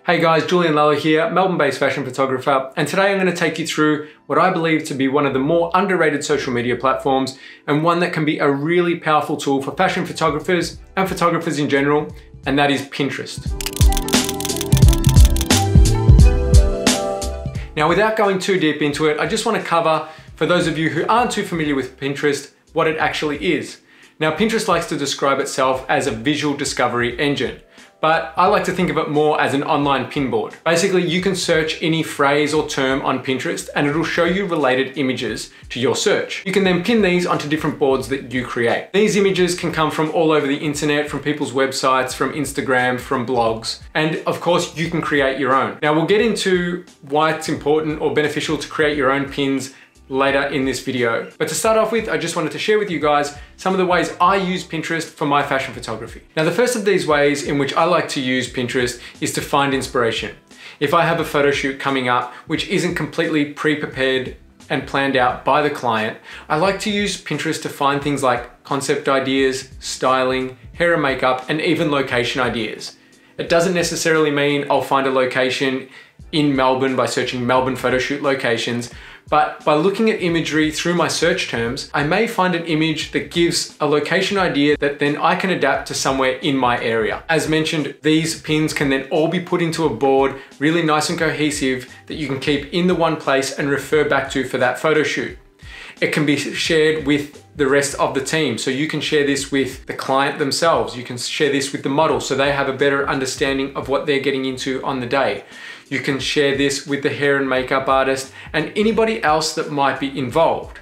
Hey guys, Julian Lella here, Melbourne-based fashion photographer, and today I'm going to take you through what I believe to be one of the more underrated social media platforms and one that can be a really powerful tool for fashion photographers and photographers in general, and that is Pinterest. Now, without going too deep into it, I just want to cover, for those of you who aren't too familiar with Pinterest, what it actually is. Now, Pinterest likes to describe itself as a visual discovery engine, but I like to think of it more as an online pin board. Basically, you can search any phrase or term on Pinterest and it'll show you related images to your search. You can then pin these onto different boards that you create. These images can come from all over the internet, from people's websites, from Instagram, from blogs, and of course, you can create your own. Now, we'll get into why it's important or beneficial to create your own pins later in this video. But to start off with, I just wanted to share with you guys some of the ways I use Pinterest for my fashion photography. Now, the first of these ways in which I like to use Pinterest is to find inspiration. If I have a photo shoot coming up, which isn't completely pre-prepared and planned out by the client, I like to use Pinterest to find things like concept ideas, styling, hair and makeup, and even location ideas. It doesn't necessarily mean I'll find a location in Melbourne by searching Melbourne photo shoot locations, but by looking at imagery through my search terms, I may find an image that gives a location idea that then I can adapt to somewhere in my area. As mentioned, these pins can then all be put into a board, really nice and cohesive, that you can keep in the one place and refer back to for that photo shoot. It can be shared with the rest of the team. So you can share this with the client themselves. You can share this with the model so they have a better understanding of what they're getting into on the day. You can share this with the hair and makeup artist and anybody else that might be involved.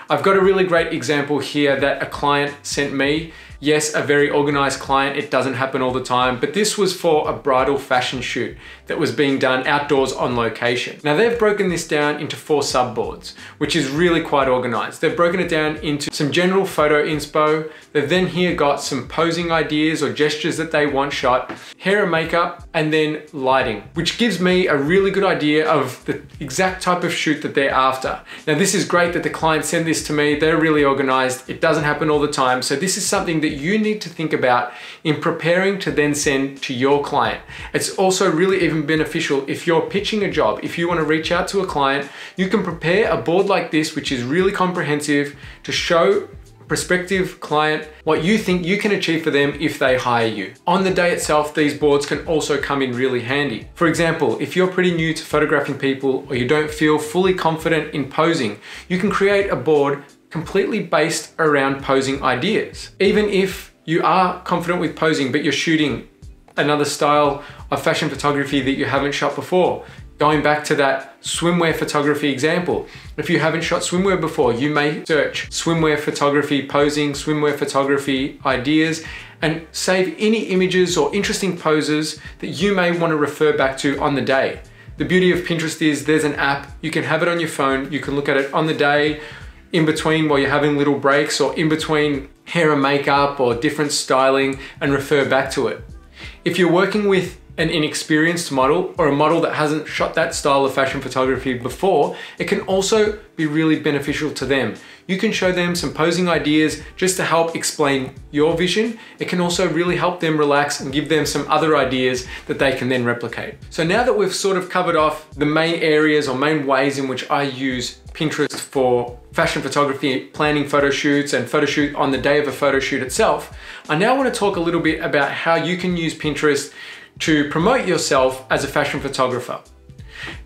I've got a really great example here that a client sent me. Yes, a very organized client, it doesn't happen all the time, but this was for a bridal fashion shoot that was being done outdoors on location. Now, they've broken this down into 4 subboards, which is really quite organized. They've broken it down into some general photo inspo. They've then here got some posing ideas or gestures that they want shot, hair and makeup, and then lighting, which gives me a really good idea of the exact type of shoot that they're after. Now, this is great that the client sent this to me. They're really organized. It doesn't happen all the time. So this is something that you need to think about in preparing to then send to your client. It's also really even beneficial if you're pitching a job. If you want to reach out to a client, you can prepare a board like this, which is really comprehensive, to show prospective client what you think you can achieve for them if they hire you. On the day itself, these boards can also come in really handy. For example, if you're pretty new to photographing people or you don't feel fully confident in posing, you can create a board completely based around posing ideas. Even if you are confident with posing, but you're shooting another style of fashion photography that you haven't shot before, going back to that swimwear photography example. If you haven't shot swimwear before, you may search swimwear photography posing, swimwear photography ideas, and save any images or interesting poses that you may want to refer back to on the day. The beauty of Pinterest is there's an app, you can have it on your phone, you can look at it on the day, in between while you're having little breaks, or in between hair and makeup or different styling, and refer back to it. If you're working with an inexperienced model or a model that hasn't shot that style of fashion photography before, it can also be really beneficial to them. You can show them some posing ideas just to help explain your vision. It can also really help them relax and give them some other ideas that they can then replicate. So now that we've sort of covered off the main areas or main ways in which I use Pinterest for fashion photography, planning photo shoots and photo shoot on the day of a photo shoot itself, I now want to talk a little bit about how you can use Pinterest to promote yourself as a fashion photographer.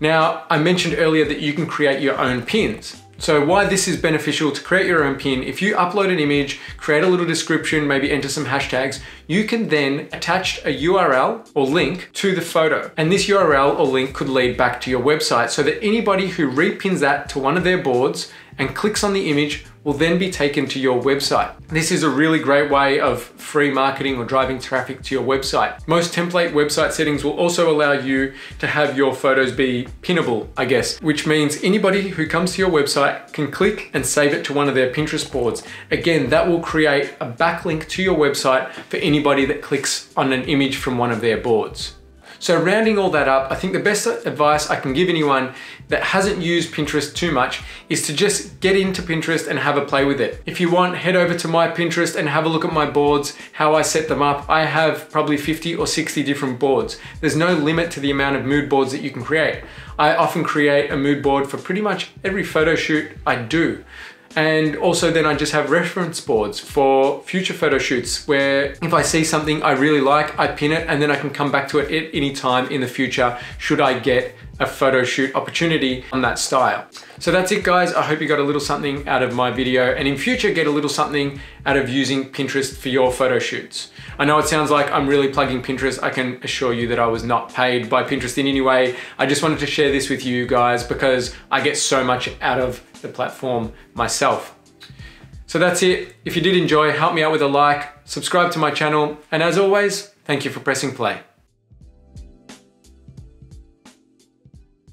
Now, I mentioned earlier that you can create your own pins. So why this is beneficial to create your own pin, if you upload an image, create a little description, maybe enter some hashtags, you can then attach a URL or link to the photo. And this URL or link could lead back to your website so that anybody who repins that to one of their boards and clicks on the image will then be taken to your website. This is a really great way of free marketing or driving traffic to your website. Most template website settings will also allow you to have your photos be pinnable, I guess, which means anybody who comes to your website can click and save it to one of their Pinterest boards. Again, that will create a backlink to your website for anybody that clicks on an image from one of their boards. So rounding all that up, I think the best advice I can give anyone that hasn't used Pinterest too much is to just get into Pinterest and have a play with it. If you want, head over to my Pinterest and have a look at my boards, how I set them up. I have probably 50 or 60 different boards. There's no limit to the amount of mood boards that you can create. I often create a mood board for pretty much every photo shoot I do. And also then I just have reference boards for future photo shoots where if I see something I really like, I pin it and then I can come back to it at any time in the future should I get a photo shoot opportunity on that style. So that's it guys, I hope you got a little something out of my video and in future get a little something out of using Pinterest for your photo shoots. I know it sounds like I'm really plugging Pinterest. I can assure you that I was not paid by Pinterest in any way. I just wanted to share this with you guys because I get so much out of the platform myself. So that's it. If you did enjoy, help me out with a like, subscribe to my channel, and as always, thank you for pressing play.